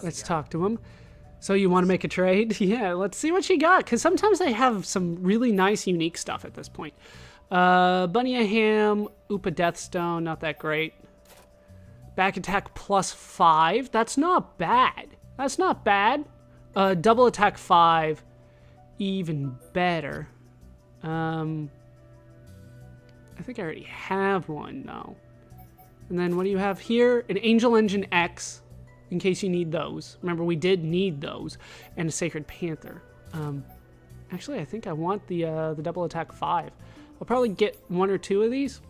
Let's talk to him. So you want to make a trade? Yeah, let's see what you got, because sometimes they have some really nice, unique stuff at this point. Bunny a Ham, Upa Deathstone, not that great. Back attack +5, that's not bad. That's not bad. Double attack 5, even better. I think I already have one, though. And then what do you have here? An Angel Engine X, in case you need those. Remember, we did need those. And a Sacred Panther. Actually, I think I want the double attack 5. I'll probably get 1 or 2 of these.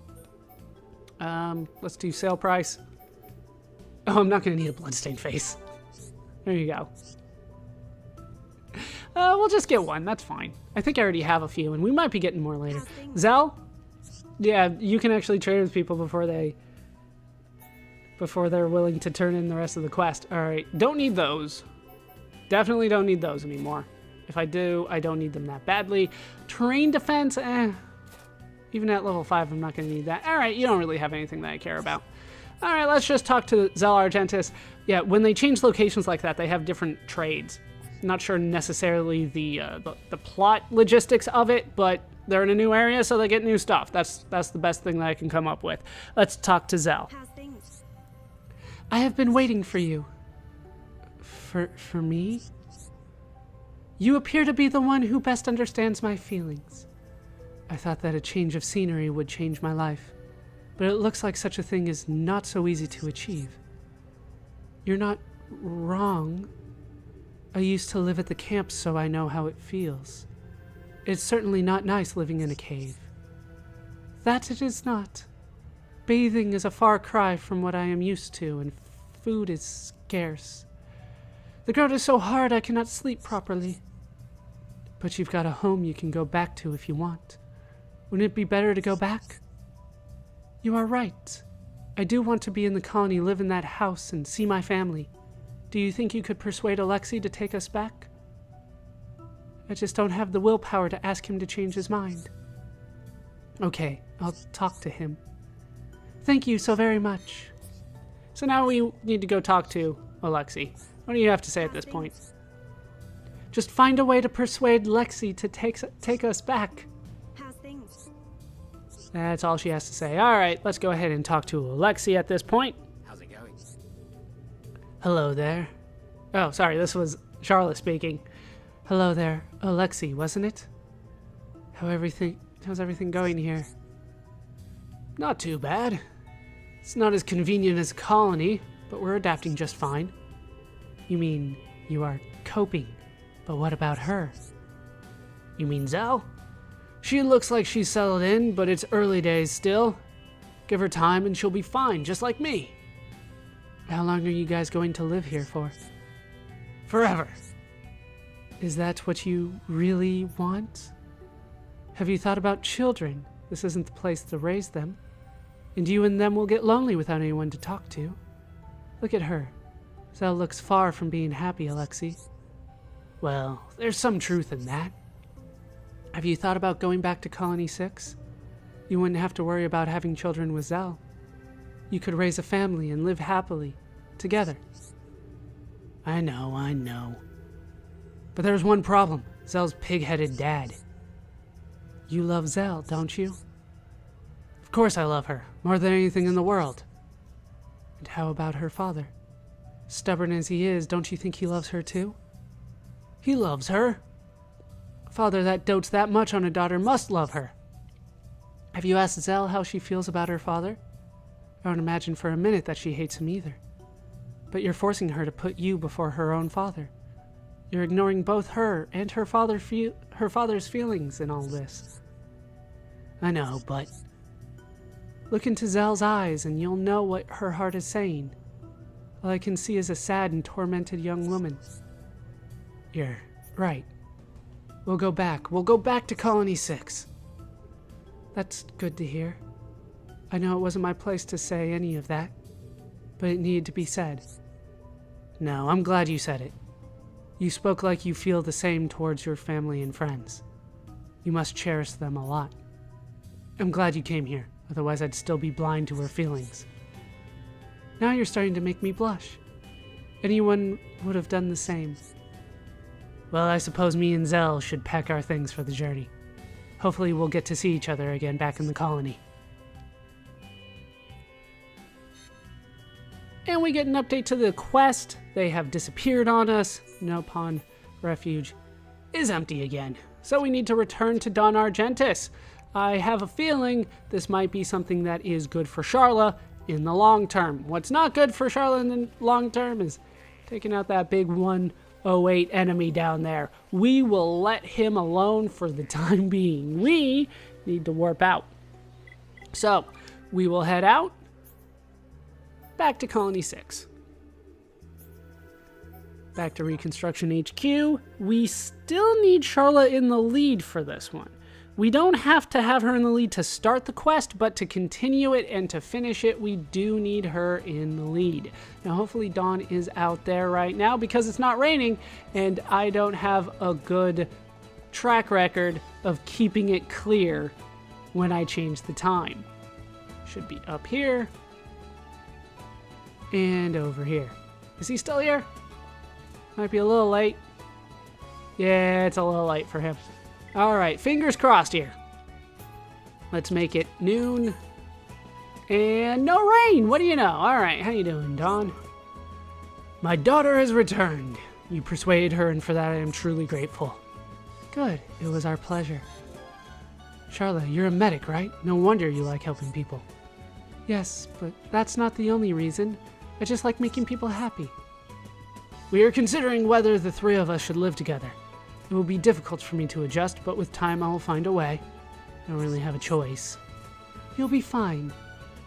Let's do sale price. Oh, I'm not going to need a bloodstained face. There you go. We'll just get 1. That's fine. I think I already have a few, and we might be getting more later. Zell? Yeah, you can actually trade with people before they're willing to turn in the rest of the quest. All right, don't need those. Definitely don't need those anymore. If I do, I don't need them that badly. Terrain defense, even at level 5, I'm not going to need that. All right, you don't really have anything that I care about. All right, let's just talk to Zell Argentis. Yeah, when they change locations like that, they have different trades. Not sure necessarily the plot logistics of it, but they're in a new area, so they get new stuff. That's the best thing that I can come up with. Let's talk to Zell. I have been waiting for you. For me? You appear to be the one who best understands my feelings. I thought that a change of scenery would change my life, but it looks like such a thing is not so easy to achieve. You're not wrong. I used to live at the camp, so I know how it feels. It's certainly not nice living in a cave. That it is not. Bathing is a far cry from what I am used to, and food is scarce. The ground is so hard I cannot sleep properly. But you've got a home you can go back to if you want. Wouldn't it be better to go back? You are right. I do want to be in the colony, live in that house, and see my family. Do you think you could persuade Alexei to take us back? I just don't have the willpower to ask him to change his mind. Okay, I'll talk to him. Thank you so very much. So now we need to go talk to Alexei. What do you have to say at this point? Just find a way to persuade Lexi to take us back. How's things? That's all she has to say. All right, let's go ahead and talk to Alexei at this point. How's it going? Hello there. Oh, sorry, this was Charlotte speaking. Hello there, Alexei, wasn't it? How's everything going here? Not too bad. It's not as convenient as a colony, but we're adapting just fine. You mean you are coping, but what about her? You mean Zell? She looks like she's settled in, but it's early days still. Give her time and she'll be fine, just like me. How long are you guys going to live here for? Forever. Is that what you really want? Have you thought about children? This isn't the place to raise them. And you and them will get lonely without anyone to talk to. Look at her. Zell looks far from being happy, Alexei. Well, there's some truth in that. Have you thought about going back to Colony 6? You wouldn't have to worry about having children with Zell. You could raise a family and live happily, together. I know. But there's one problem. Zell's pig-headed dad. You love Zell, don't you? Of course I love her, more than anything in the world. And how about her father? Stubborn as he is, don't you think he loves her too? He loves her. A father that dotes that much on a daughter must love her. Have you asked Zell how she feels about her father? I don't imagine for a minute that she hates him either. But you're forcing her to put you before her own father. You're ignoring both her and her father's feelings in all this. I know, but look into Zell's eyes and you'll know what her heart is saying. All I can see is a sad and tormented young woman. You're right. We'll go back. We'll go back to Colony 6. That's good to hear. I know it wasn't my place to say any of that, but it needed to be said. No, I'm glad you said it. You spoke like you feel the same towards your family and friends. You must cherish them a lot. I'm glad you came here, otherwise I'd still be blind to her feelings. Now you're starting to make me blush. anyone would have done the same. Well, I suppose me and Zell should pack our things for the journey. Hopefully we'll get to see each other again back in the colony. And we get an update to the quest. They have disappeared on us. No Pond Refuge is empty again. So we need to return to Don Argentis. I have a feeling this might be something that is good for Charla in the long term. What's not good for Charla in the long term is taking out that big 108 enemy down there. We will let him alone for the time being. We need to warp out. So we will head out back to Colony 6. Back to Reconstruction HQ. We still need Charla in the lead for this one. We don't have to have her in the lead to start the quest, but to continue it and to finish it, we do need her in the lead. Now, hopefully Dawn is out there right now because it's not raining, and I don't have a good track record of keeping it clear when I change the time. Should be up here and over here. Is he still here? Might be a little late. Yeah, it's a little late for him. All right, fingers crossed here. Let's make it noon. And no rain, what do you know? All right, how you doing, Dawn? My daughter has returned. You persuaded her, and for that I am truly grateful. Good, it was our pleasure. Charla, you're a medic, right? No wonder you like helping people. Yes, but that's not the only reason. I just like making people happy. We are considering whether the three of us should live together. It will be difficult for me to adjust, but with time I will find a way. I don't really have a choice. You'll be fine.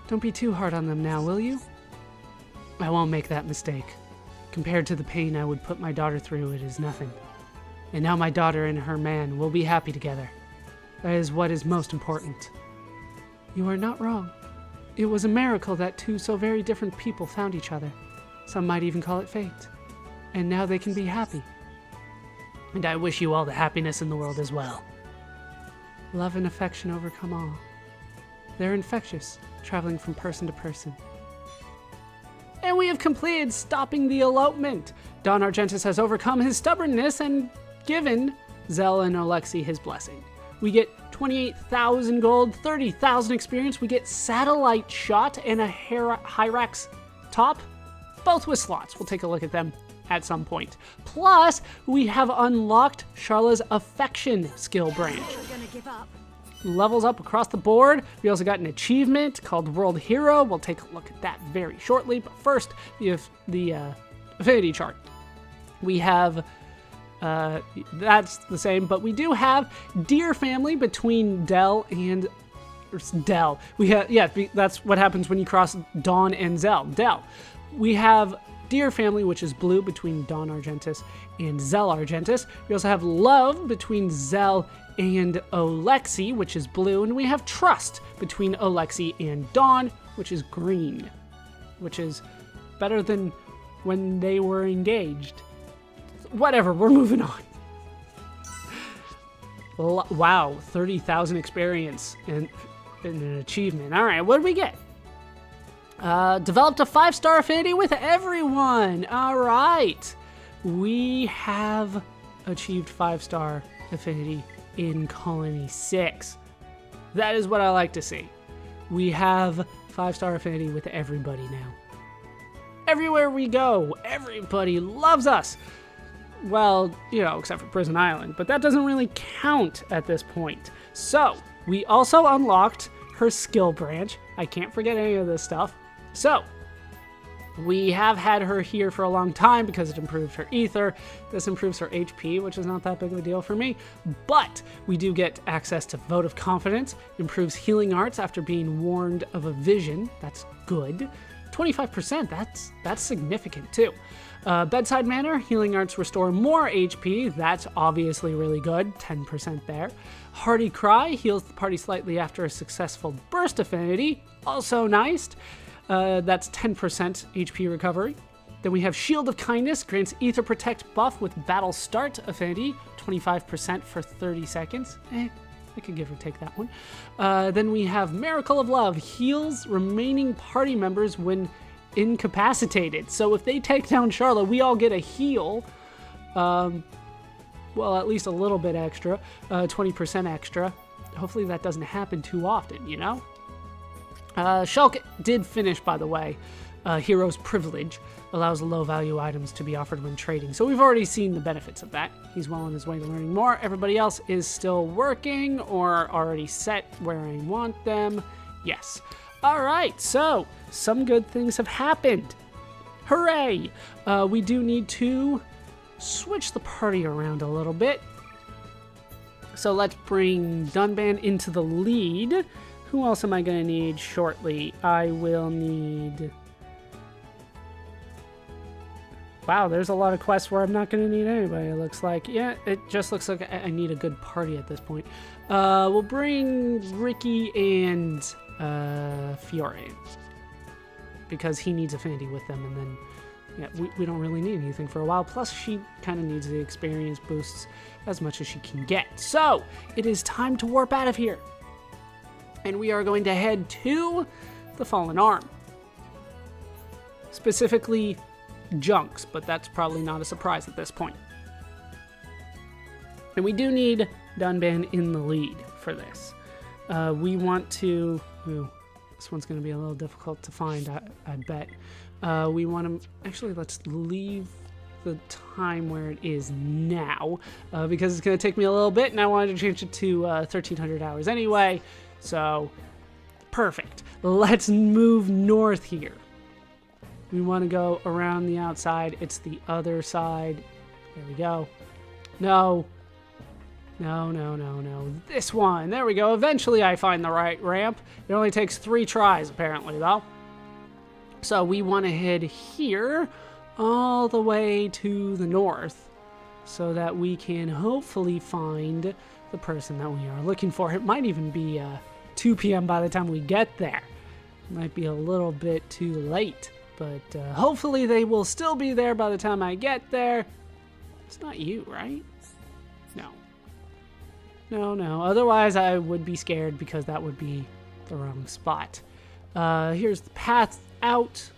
Don't be too hard on them now, will you? I won't make that mistake. Compared to the pain I would put my daughter through, it is nothing. And now my daughter and her man will be happy together. That is what is most important. You are not wrong. It was a miracle that two so very different people found each other. Some might even call it fate. And now they can be happy. And I wish you all the happiness in the world as well. Love and affection overcome all. They're infectious, traveling from person to person. And we have completed stopping the elopement. Don Argentis has overcome his stubbornness and given Zell and Alexi his blessing. We get 28,000 gold, 30,000 experience. We get satellite shot and a Hyrax top, both with slots. We'll take a look at them at some point. Plus, we have unlocked Charla's affection skill branch. Levels up across the board. We also got an achievement called World Hero. We'll take a look at that very shortly. But first, the affinity chart. We have that's the same, but we do have dear family between Dell and Dell. We have that's what happens when you cross Dawn and Zell. Dell. We have dear family, which is blue, between Dawn Argentis and Zell Argentis. We also have love between Zell and Alexi, which is blue, and we have trust between Alexi and Dawn, which is green, which is better than when they were engaged. Whatever, we're moving on. Wow, 30,000 experience and an achievement. All right, what did we get? Developed a 5-star affinity with everyone. All right. We have achieved 5-star affinity in Colony 6. That is what I like to see. We have 5-star affinity with everybody now. Everywhere we go, everybody loves us. Well, you know, except for Prison Island, but that doesn't really count at this point. So, we also unlocked her skill branch. I can't forget any of this stuff. So, we have had her here for a long time because it improves her ether. This improves her HP, which is not that big of a deal for me. But we do get access to Vote of Confidence, improves healing arts after being warned of a vision. That's good. 25%, that's significant too. Bedside Manner, healing arts restore more HP. That's obviously really good, 10% there. Hearty Cry heals the party slightly after a successful burst affinity, also nice. That's 10% HP recovery. Then we have Shield of Kindness, grants Ether Protect buff with Battle Start affinity, 25% for 30 seconds. I could give or take that one. Then we have Miracle of Love, heals remaining party members when incapacitated. So if they take down Charlotte, we all get a heal. Well, at least a little bit extra, 20% extra. Hopefully that doesn't happen too often, you know? Shulk did finish, by the way. Hero's Privilege allows low-value items to be offered when trading. So we've already seen the benefits of that. He's well on his way to learning more. Everybody else is still working or already set where I want them. Yes. All right, so some good things have happened. Hooray! We do need to switch the party around a little bit. So let's bring Dunban into the lead. Who else am I going to need shortly? I will need... Wow, there's a lot of quests where I'm not going to need anybody, it looks like. Yeah, it just looks like I need a good party at this point. We'll bring Ricky and Fiore, because he needs affinity with them, and then yeah, we don't really need anything for a while. Plus, she kind of needs the experience boosts as much as she can get. So, it is time to warp out of here. And we are going to head to the Fallen Arm. Specifically, Junks, but that's probably not a surprise at this point. And we do need Dunban in the lead for this. We want to... Ooh, this one's going to be a little difficult to find, I bet. We want to... Actually, let's leave the time where it is now, because it's going to take me a little bit, and I wanted to change it to 1,300 hours anyway. So, perfect. Let's move north here. We want to go around the outside. It's the other side. There we go. No. No, no, no, no. This one. There we go. Eventually I find the right ramp. It only takes 3 tries, apparently, though. So we want to head here all the way to the north so that we can hopefully find the person that we are looking for. It might even be 2 p.m. by the time we get there. It might be a little bit too late. But hopefully they will still be there by the time I get there. It's not you, right? No. No, no. Otherwise, I would be scared because that would be the wrong spot. Here's the path out.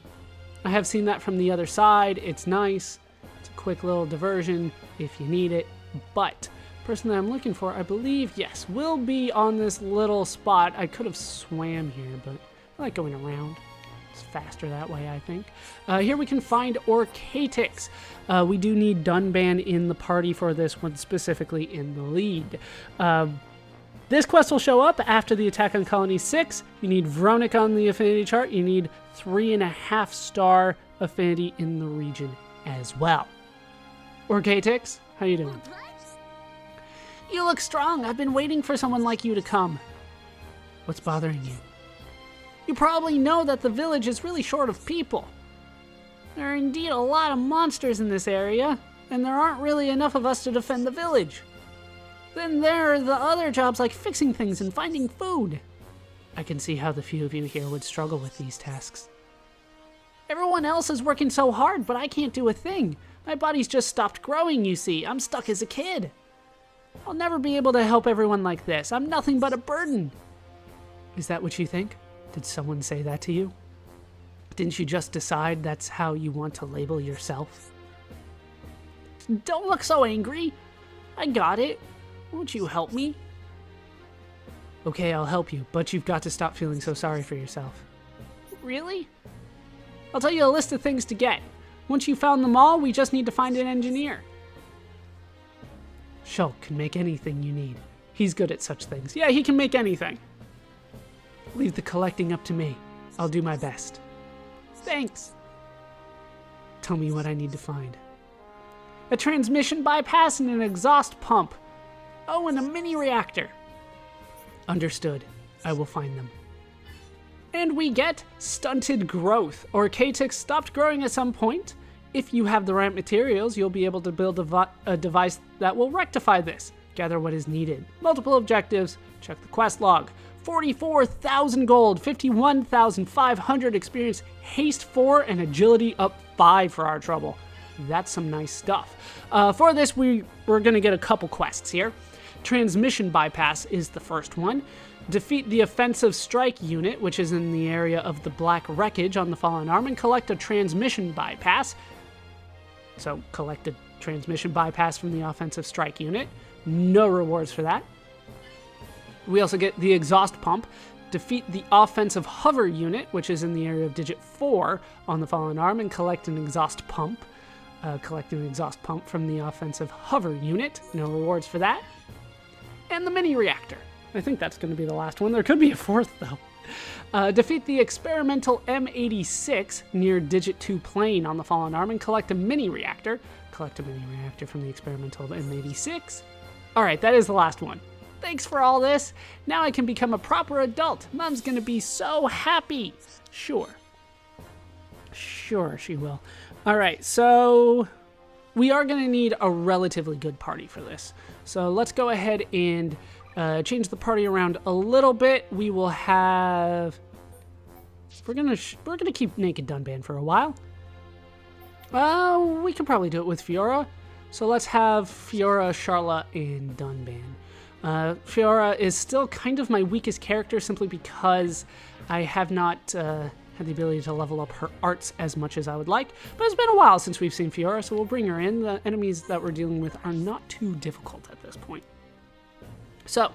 I have seen that from the other side. It's nice. It's a quick little diversion if you need it. But the person that I'm looking for, I believe, yes, will be on this little spot. I could have swam here, but I like going around. Faster that way, I think. Here we can find Orcatix. We do need Dunban in the party for this one, specifically in the lead. This quest will show up after the attack on Colony 6. You need Veronica on the affinity chart. You need 3.5-star affinity in the region as well. Orcatix, how you doing? You look strong. I've been waiting for someone like you to come. What's bothering you? You probably know that the village is really short of people. There are indeed a lot of monsters in this area, and there aren't really enough of us to defend the village. Then there are the other jobs like fixing things and finding food. I can see how the few of you here would struggle with these tasks. Everyone else is working so hard, but I can't do a thing. My body's just stopped growing, you see. I'm stuck as a kid. I'll never be able to help everyone like this. I'm nothing but a burden. Is that what you think? Did someone say that to you? Didn't you just decide that's how you want to label yourself? Don't look so angry. I got it. Won't you help me? Okay, I'll help you, but you've got to stop feeling so sorry for yourself. Really? I'll tell you a list of things to get. Once you've found them all, we just need to find an engineer. Shulk can make anything you need. He's good at such things. Yeah, he can make anything. Leave the collecting up to me. I'll do my best. Thanks. Tell me what I need to find. A transmission bypass and an exhaust pump. Oh, and a mini reactor. Understood. I will find them. And we get stunted growth. Orcatix stopped growing at some point. If you have the right materials, you'll be able to build a device that will rectify this. Gather what is needed. Multiple objectives. Check the quest log. 44,000 gold, 51,500 experience, haste 4, and agility up 5 for our trouble. That's some nice stuff. For this, we're going to get a couple quests here. Transmission bypass is the first one. Defeat the offensive strike unit, which is in the area of the black wreckage on the fallen arm, and collect a transmission bypass. So collect a transmission bypass from the offensive strike unit. No rewards for that. We also get the exhaust pump. Defeat the offensive hover unit, which is in the area of digit 4 on the fallen arm, and collect an exhaust pump. Collect an exhaust pump from the offensive hover unit. No rewards for that. And the mini reactor. I think that's going to be the last one. There could be a fourth, though. Defeat the experimental M86 near digit 2 plane on the fallen arm and collect a mini reactor. Collect a mini reactor from the experimental M86. All right, that is the last one. Thanks for all this. Now I can become a proper adult. Mom's going to be so happy. Sure. Sure, she will. All right, so we are going to need a relatively good party for this. So let's go ahead and change the party around a little bit. We will have... We're gonna keep Naked Dunban for a while. We can probably do it with Fiora. So let's have Fiora, Charlotte, and Dunban. Fiora is still kind of my weakest character simply because I have not had the ability to level up her arts as much as I would like. But it's been a while since we've seen Fiora, so we'll bring her in. The enemies that we're dealing with are not too difficult at this point. So,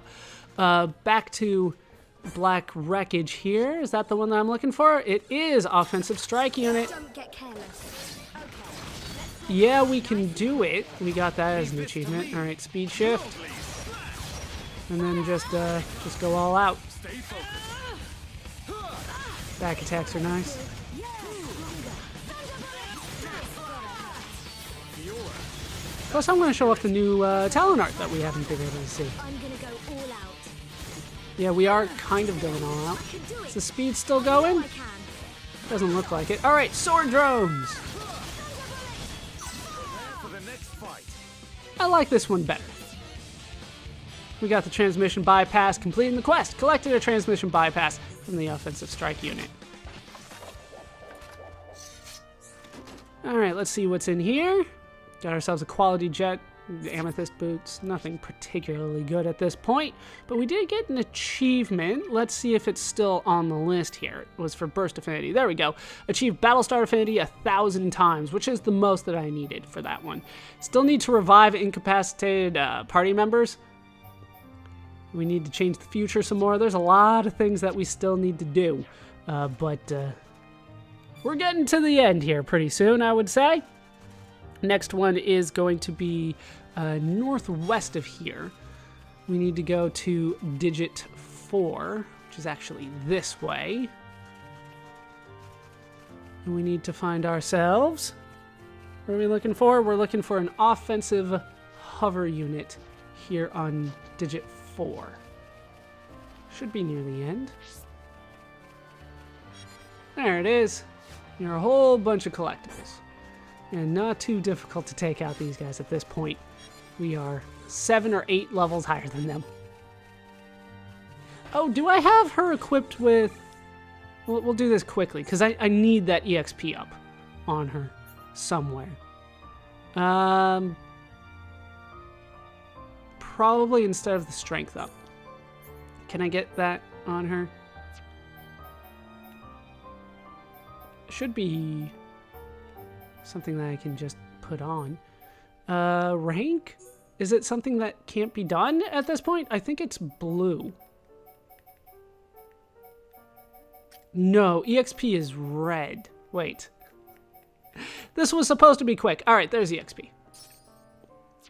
back to Black Wreckage here. Is that the one that I'm looking for? It is Offensive Strike Unit. Don't get careless. Okay. Yeah, we can do it. We got that as an achievement. All right, speed shift. And then just go all out. Back attacks are nice. Plus, I'm going to show off the new talent art that we haven't been able to see. I'm gonna go all out. Yeah, we are kind of going all out. Is the speed still going? I can. Doesn't look like it. All right, sword drones. I like this one better. We got the transmission bypass, completing the quest. Collected a transmission bypass from the offensive strike unit. All right, let's see what's in here. Got ourselves a quality jet, amethyst boots, nothing particularly good at this point, but we did get an achievement. Let's see if it's still on the list here. It was for burst affinity. There we go. Achieved Battlestar affinity 1,000 times, which is the most that I needed for that one. Still need to revive incapacitated party members. We need to change the future some more. There's a lot of things that we still need to do, but we're getting to the end here pretty soon, I would say. Next one is going to be northwest of here. We need to go to digit 4, which is actually this way. And we need to find ourselves... What are we looking for? We're looking for an offensive hover unit here on digit 4. Should be near the end. There it is. There are a whole bunch of collectibles. And not too difficult to take out these guys at this point. We are 7 or 8 levels higher than them. Oh, do I have her equipped with... We'll do this quickly, because I need that EXP up on her somewhere. Probably instead of the strength up. Can I get that on her? Should be something that I can just put on. Rank? Is it something that can't be done at this point? I think it's blue. No, EXP is red. Wait. This was supposed to be quick. All right, there's EXP.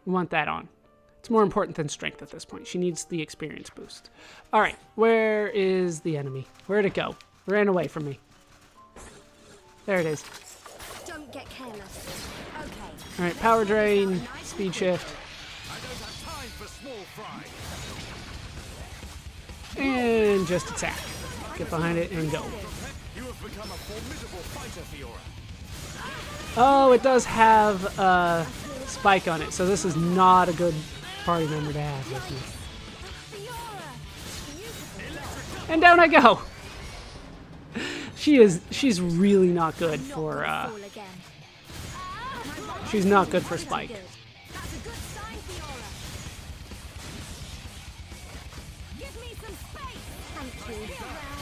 We want that on. It's more important than strength at this point. She needs the experience boost. All right, where is the enemy? Where'd it go? Ran away from me. There it is. Don't get careless. Okay. All right, power drain, speed shift. And just attack. Get behind it and go. Oh, it does have a spike on it, so this is not a good party member to have with me. And down I go. She's really not good for she's not good for spike.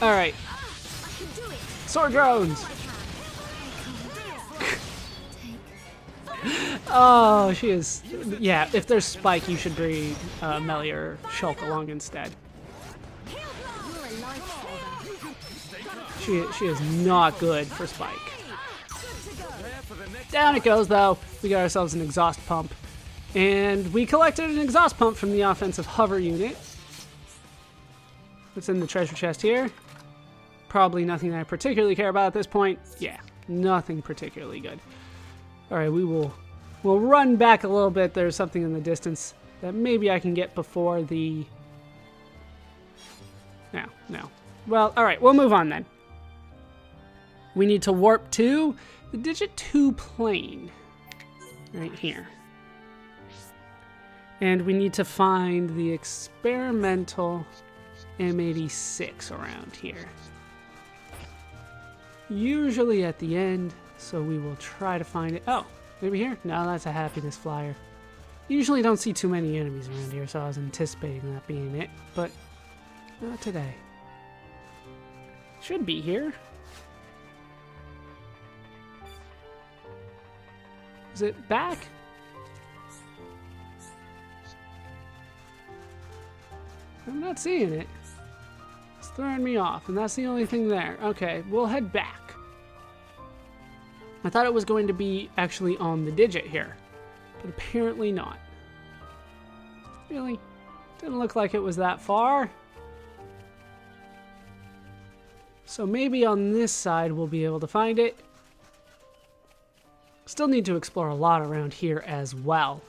Alright. I can do it. Sword drones! Take. Oh, she is... Yeah, if there's Spike, you should bring Melee or Shulk along instead. You're a lifesaver. She is not good for Spike. Down it goes, though. We got ourselves an exhaust pump. And we collected an exhaust pump from the offensive hover unit. What's in the treasure chest here? Probably nothing that I particularly care about at this point. Yeah, nothing particularly good. Alright, we'll run back a little bit. There's something in the distance that maybe I can get before the... No. Well, alright, we'll move on then. We need to warp to the Digit 2 plane. Right here. And we need to find the experimental M86 around here. Usually at the end, so we will try to find it. Oh, maybe here? No, that's a happiness flyer. Usually don't see too many enemies around here, so I was anticipating that being it, but not today. Should be here. Is it back? I'm not seeing it. It's throwing me off, and that's the only thing there. Okay, we'll head back. I thought it was going to be actually on the Digit here, but apparently not. Really? Didn't look like it was that far. So maybe on this side we'll be able to find it. Still need to explore a lot around here as well.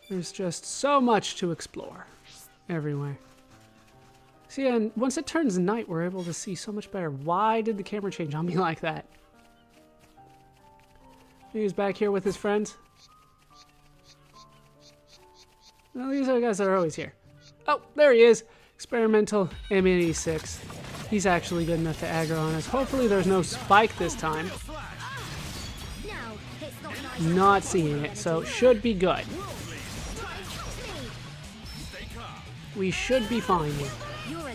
There's just so much to explore everywhere. See, and once it turns night, we're able to see so much better. Why did the camera change on me like that? He's back here with his friends. Well, these are the guys that are always here. Oh, there he is. Experimental M86. He's actually good enough to aggro on us. Hopefully there's no Spike this time. Now, it's not nice. Not seeing it, so should be good. We should be fine here.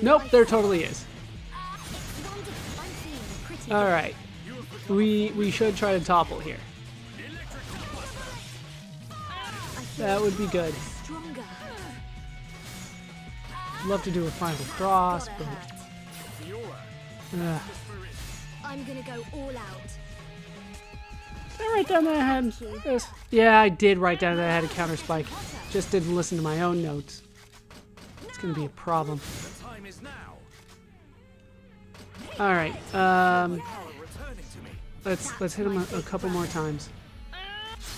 Nope, there totally is. Alright. We should try to topple here. That would be good. Love to do a final cross, but... I'm gonna go all out. Did I write down that I had... Yes. Yeah, I did write down that I had a counter Spike. Just didn't listen to my own notes. It's gonna be a problem. Alright, let's hit him a couple more times.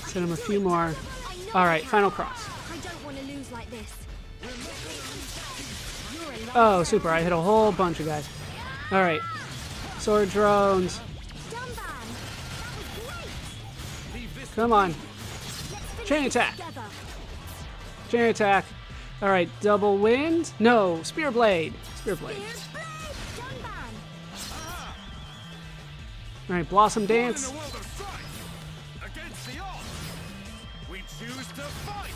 Let's hit him a few more. Alright, final cross. I don't want to lose like this. Oh, super, I hit a whole bunch of guys. Alright. Sword drones. Come on. Chain attack. Chain attack. Alright, double wind. No, spear blade. Spear blade. Alright, blossom dance. We choose to fight.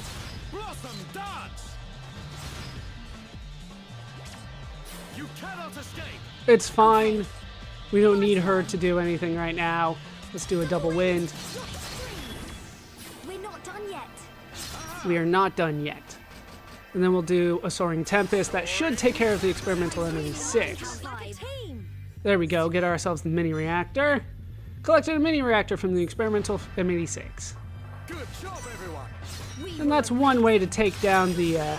Blossom dance. You cannot escape. It's fine. We don't need her to do anything right now. Let's do a double wind. We're not done yet. We are not done yet. And then we'll do a Soaring Tempest. That should take care of the experimental M86. There we go. Get ourselves the mini reactor. Collected a mini reactor from the experimental M86. Good job, everyone. And that's one way to take down the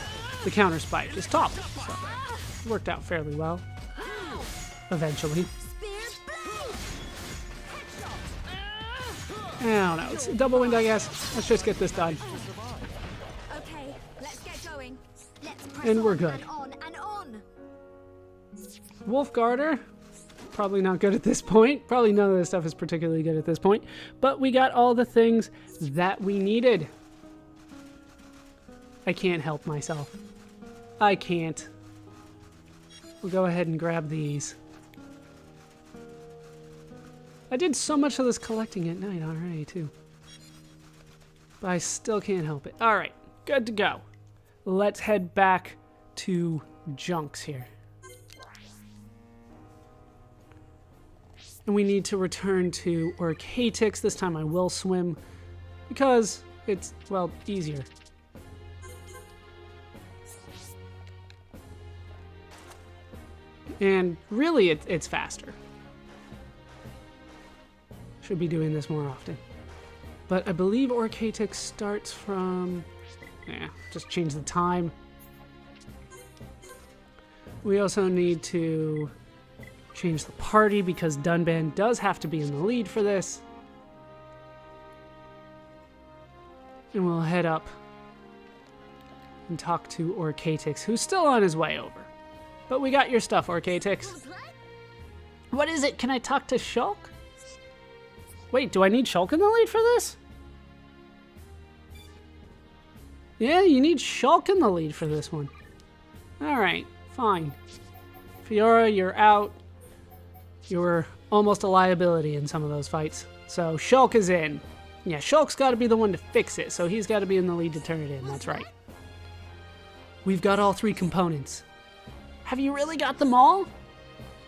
counter Spike. Is top. So it worked out fairly well. Eventually. I don't know. It's a double wind, I guess. Let's just get this done. Okay, let's get going. Let's press And we're on good. And on and on. Wolf Garter. Probably not good at this point. Probably none of this stuff is particularly good at this point. But we got all the things that we needed. I can't help myself. I can't. We'll go ahead and grab these. I did so much of this collecting at night already, too. But I still can't help it. Alright, good to go. Let's head back to junks here. And we need to return to Orcatix. This time I will swim because it's, well, easier. And really, it's faster. Should be doing this more often. But I believe Orcatix starts from... Yeah, just change the time. We also need to change the party because Dunban does have to be in the lead for this. And we'll head up and talk to Orcatix, who's still on his way over. But we got your stuff, Orcatix. What is it? Can I talk to Shulk? Wait, do I need Shulk in the lead for this? Yeah, you need Shulk in the lead for this one. Alright, fine. Fiora, you're out. You were almost a liability in some of those fights. So Shulk is in. Yeah, Shulk's got to be the one to fix it, so he's got to be in the lead to turn it in. That's right. We've got all 3 components. Have you really got them all?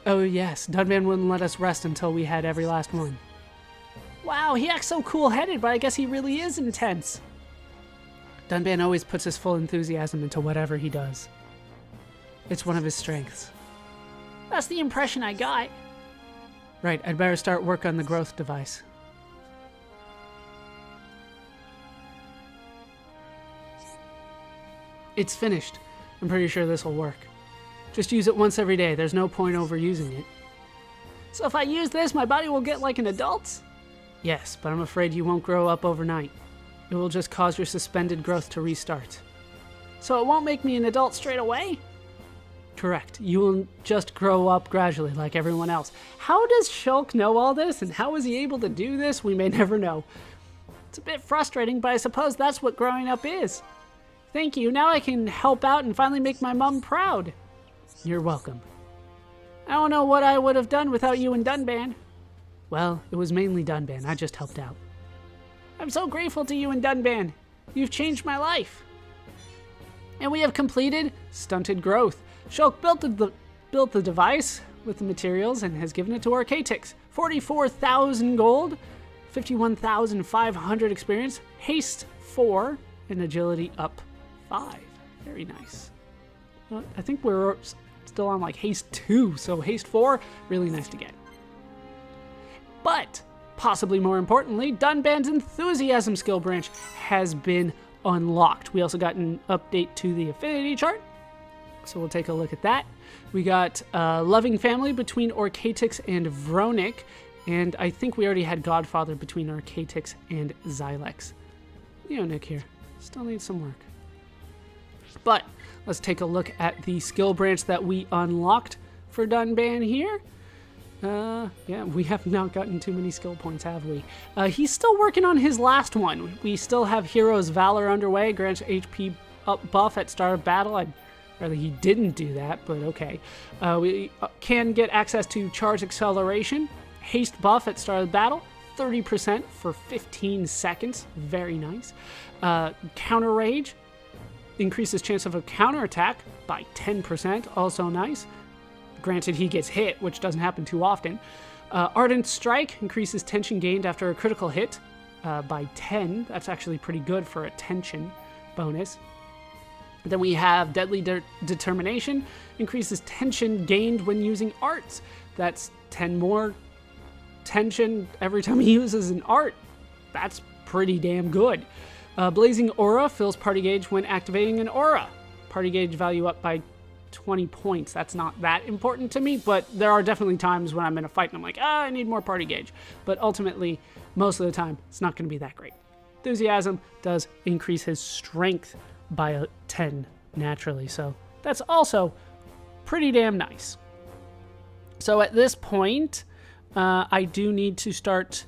Oh yes, Dunban wouldn't let us rest until we had every last one. Wow, he acts so cool-headed, but I guess he really is intense. Dunban always puts his full enthusiasm into whatever he does. It's one of his strengths. That's the impression I got. Right, I'd better start work on the growth device. It's finished. I'm pretty sure this will work. Just use it once every day. There's no point overusing it. So if I use this, my body will get like an adult's? Yes, but I'm afraid you won't grow up overnight. It will just cause your suspended growth to restart. So it won't make me an adult straight away? Correct. You will just grow up gradually like everyone else. How does Shulk know all this, and how is he able to do this? We may never know. It's a bit frustrating, but I suppose that's what growing up is. Thank you. Now I can help out and finally make my mom proud. You're welcome. I don't know what I would have done without you and Dunban. Well, it was mainly Dunban. I just helped out. I'm so grateful to you and Dunban. You've changed my life. And we have completed stunted growth. Shulk built the device with the materials and has given it to Orcatix. 44,000 gold, 51,500 experience, haste 4, and agility up 5. Very nice. I think we're still on like haste 2, so haste 4, really nice to get. But possibly more importantly, Dunban's enthusiasm skill branch has been unlocked. We also got an update to the affinity chart, so we'll take a look at that. We got a loving family between Orcatix and Vronic, and I think we already had Godfather between Orcatix and Xylex. Leonic here, still needs some work. But let's take a look at the skill branch that we unlocked for Dunban here. Yeah, we have not gotten too many skill points, have we? He's still working on his last one. We still have Hero's Valor underway, grants HP up buff at start of battle. I'd rather he didn't do that, but okay. We can get access to Charge Acceleration, haste buff at start of battle, 30% for 15 seconds, very nice. Counter Rage, increases chance of a counterattack by 10%, also nice. Granted, he gets hit, which doesn't happen too often. Ardent Strike increases tension gained after a critical hit by 10. That's actually pretty good for a tension bonus. Then we have Deadly Determination, increases tension gained when using arts. That's 10 more tension every time he uses an art. That's pretty damn good. Blazing Aura fills party gauge when activating an aura. Party gauge value up by 20 points. That's not that important to me, but there are definitely times when I'm in a fight and I'm like, I need more party gauge. But ultimately, most of the time, it's not going to be that great. Enthusiasm does increase his strength by 10 naturally, so that's also pretty damn nice. So at this point, I do need to start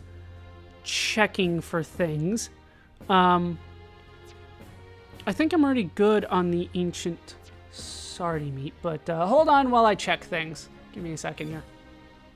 checking for things. I think I'm already good on the ancient Sardi meat, but hold on while I check things. Give me a second here.